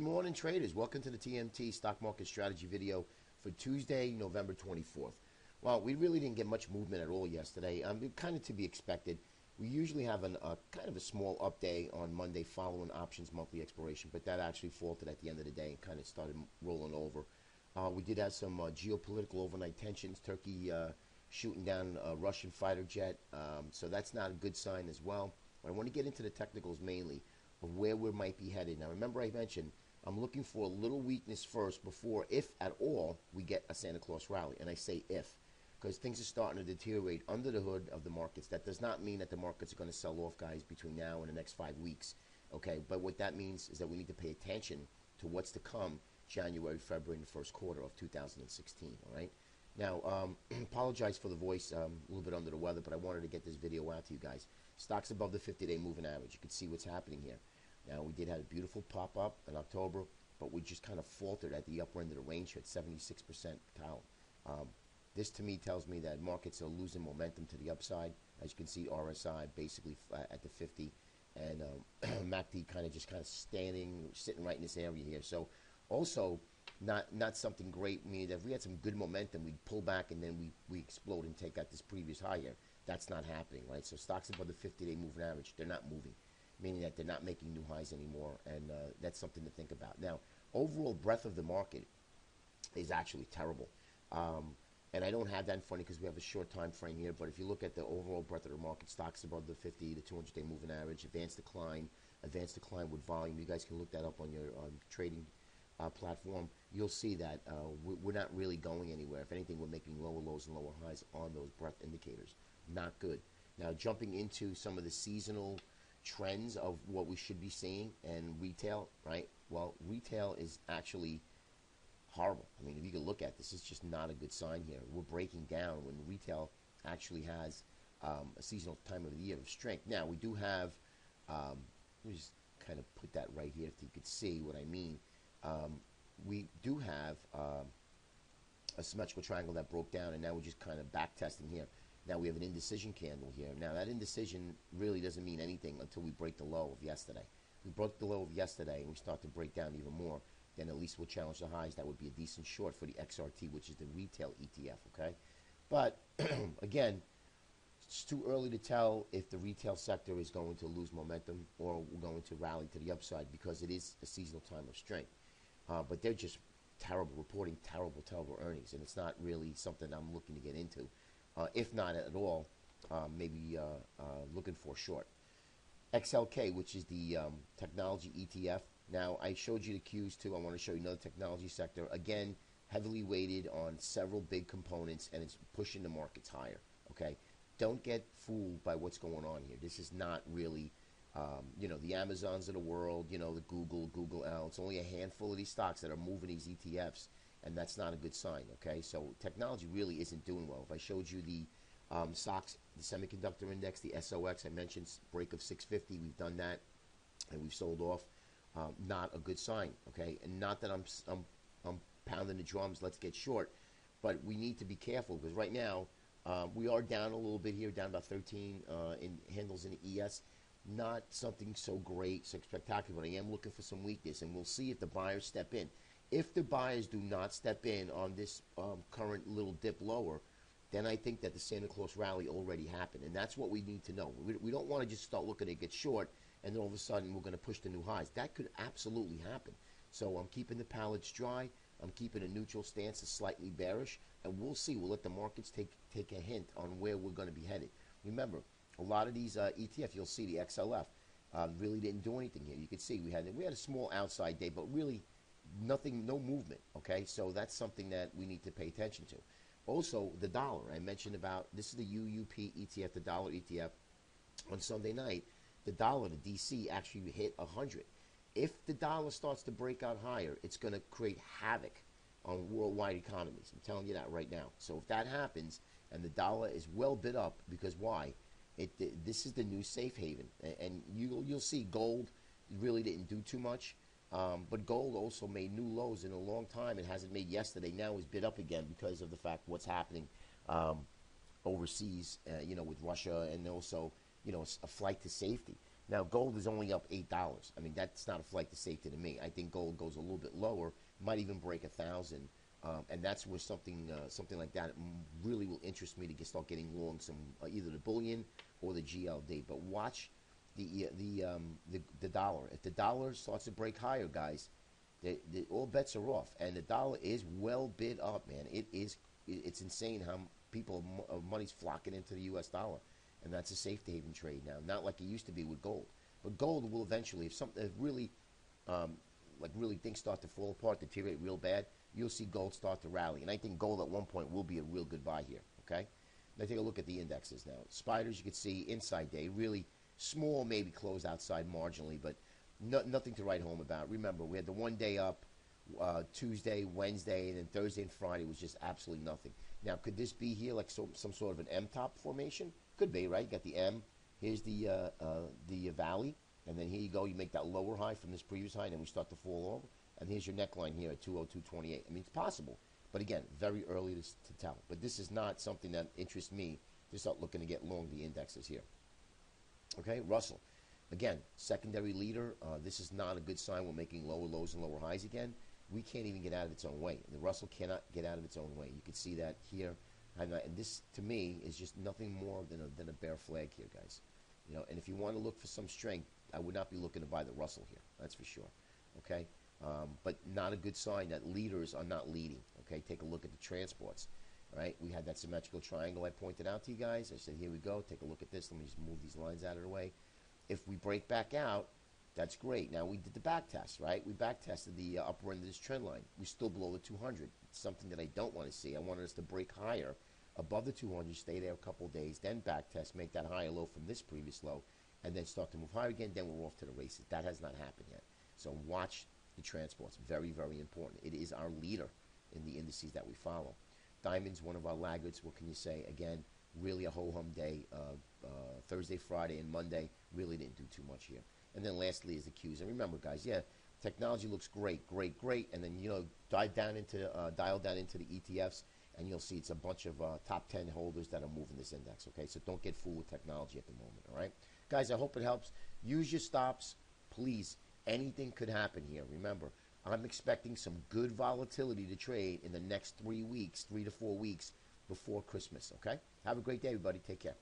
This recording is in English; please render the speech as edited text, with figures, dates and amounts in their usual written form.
Good morning, traders. Welcome to the TMT Stock Market Strategy video for Tuesday, November 24th. Well, we really didn't get much movement at all yesterday. Kind of to be expected. We usually have kind of a small up day on Monday following options monthly expiration, but that actually faltered at the end of the day and kind of started rolling over. We did have some geopolitical overnight tensions. Turkey shooting down a Russian fighter jet, so that's not a good sign as well. I want to get into the technicals mainly of where we might be headed. Now, remember I mentioned I'm looking for a little weakness first before, if at all, we get a Santa Claus rally. And I say if, because things are starting to deteriorate under the hood of the markets. That does not mean that the markets are going to sell off, guys, between now and the next 5 weeks. Okay, but what that means is that we need to pay attention to what's to come January, February, and the first quarter of 2016. All right. Now, apologize for the voice, a little bit under the weather, but I wanted to get this video out to you guys. Stocks above the 50-day moving average. You can see what's happening here. Now, we did have a beautiful pop-up in October, but we just kind of faltered at the upper end of the range here at 76% tau. This, to me, tells me that markets are losing momentum to the upside. As you can see, RSI basically at the 50, and MACD kind of sitting right in this area here. So, also, not something great, meaning that if we had some good momentum, we'd pull back and then we explode and take out this previous high here. That's not happening, right? So stocks above the 50-day moving average, they're not moving, meaning that they're not making new highs anymore, and that's something to think about. Now, overall breadth of the market is actually terrible. And I don't have that in front of you because we have a short time frame here, but if you look at the overall breadth of the market, stocks above the 50, the 200-day moving average, advanced decline with volume. You guys can look that up on your trading platform. You'll see that we're not really going anywhere. If anything, we're making lower lows and lower highs on those breadth indicators. Not good. Now, jumping into some of the seasonal trends of what we should be seeing and retail, right? Well, retail is actually horrible. I mean, if you can look at this, it's just not a good sign here. We're breaking down when retail actually has a seasonal time of the year of strength. Now, we do have, let me just kind of put that right here if you could see what I mean. We do have a symmetrical triangle that broke down, and now we're just kind of back testing here. Now we have an indecision candle here. Now that indecision really doesn't mean anything until we break the low of yesterday. If we broke the low of yesterday and we start to break down even more, then at least we'll challenge the highs. That would be a decent short for the XRT, which is the retail ETF, okay? But, again, it's too early to tell if the retail sector is going to lose momentum or we're going to rally to the upside because it is a seasonal time of strength. But they're just terrible, reporting terrible earnings, and it's not really something I'm looking to get into. If not at all, maybe looking for short. XLK, which is the technology ETF. Now, I showed you the Qs too. I want to show you another technology sector. Again, heavily weighted on several big components, and it's pushing the markets higher, okay? Don't get fooled by what's going on here. This is not really, the Amazons of the world, the Google L. It's only a handful of these stocks that are moving these ETFs, and that's not a good sign, okay? So technology really isn't doing well. If I showed you the SOX, the semiconductor index, the SOX, I mentioned break of 650, we've done that, and we've sold off. Not a good sign, okay? And not that I'm pounding the drums, let's get short, but we need to be careful because right now we are down a little bit here, down about 13 in handles in the ES. Not something so great, so spectacular, but I am looking for some weakness, and we'll see if the buyers step in. If the buyers do not step in on this current little dip lower, then I think that the Santa Claus rally already happened, and that's what we need to know. We don't want to just start looking at get short, and then all of a sudden we're going to push the new highs. That could absolutely happen. So I'm keeping the palettes dry. I'm keeping a neutral stance, is slightly bearish, and we'll see. We'll let the markets take a hint on where we're going to be headed. Remember, a lot of these ETF, you'll see the XLF really didn't do anything here. You can see we had a small outside day, but really nothing, no movement, okay? So that's something that we need to pay attention to. Also, the dollar. I mentioned about, this is the UUP ETF, the dollar ETF. On Sunday night, the dollar, the DC, actually hit 100. If the dollar starts to break out higher, it's going to create havoc on worldwide economies. I'm telling you that right now. So if that happens, and the dollar is well bid up, because why? This is the new safe haven. And you'll see gold really didn't do too much. But gold also made new lows in a long time. It hasn't made yesterday. Now is bid up again because of the fact what's happening overseas, with Russia, and also, a flight to safety. Now, gold is only up $8. I mean, that's not a flight to safety to me. I think gold goes a little bit lower, might even break 1,000, and that's where something like that really will interest me to start getting long some either the bullion or the GLD. But watch the dollar. If the dollar starts to break higher, guys, all bets are off, and the dollar is well bid up, man. It's insane how money's flocking into the U.S. dollar, and that's a safety haven trade now, not like it used to be with gold. But gold will eventually, if really, really things start to fall apart, deteriorate real bad, you'll see gold start to rally, and I think gold at one point will be a real good buy here. Okay, now take a look at the indexes now. Spiders, you can see inside day really small, maybe close outside marginally, but nothing to write home about. Remember, we had the one day up Tuesday, Wednesday, and then Thursday and Friday was just absolutely nothing. Now, could this be here like some sort of an M-top formation? Could be, right? You got the M. Here's the valley, and then here you go. You make that lower high from this previous high, and then we start to fall over. And here's your neckline here at 202.28. I mean, it's possible, but again, very early to tell. But this is not something that interests me to start looking to get long the indexes here. Okay, Russell. Again, secondary leader. This is not a good sign. We're making lower lows and lower highs again. We can't even get out of its own way. The Russell cannot get out of its own way. You can see that here. And this, to me, is just nothing more than a bear flag here, guys. You know, and if you want to look for some strength, I would not be looking to buy the Russell here. That's for sure. Okay, but not a good sign that leaders are not leading. Okay, take a look at the transports. All right, we had that symmetrical triangle I pointed out to you guys. I said, here we go. Take a look at this. Let me just move these lines out of the way. If we break back out, that's great. Now, we did the back test, right? We back tested the upper end of this trend line. We're still below the 200. It's something that I don't want to see. I wanted us to break higher above the 200, stay there a couple of days, then back test, make that higher low from this previous low, and then start to move higher again. Then we're off to the races. That has not happened yet. So watch the transports. Very, very important. It is our leader in the indices that we follow. Diamond's one of our laggards. What can you say? Again, really a ho-hum day. Thursday, Friday, and Monday really didn't do too much here. And then lastly is the Qs. And remember, guys, yeah, technology looks great, great, great. And then, dial down into the ETFs, and you'll see it's a bunch of top 10 holders that are moving this index, okay? So don't get fooled with technology at the moment, all right? Guys, I hope it helps. Use your stops, please. Anything could happen here. Remember, I'm expecting some good volatility to trade in the next 3 weeks, 3 to 4 weeks before Christmas, okay? Have a great day, everybody. Take care.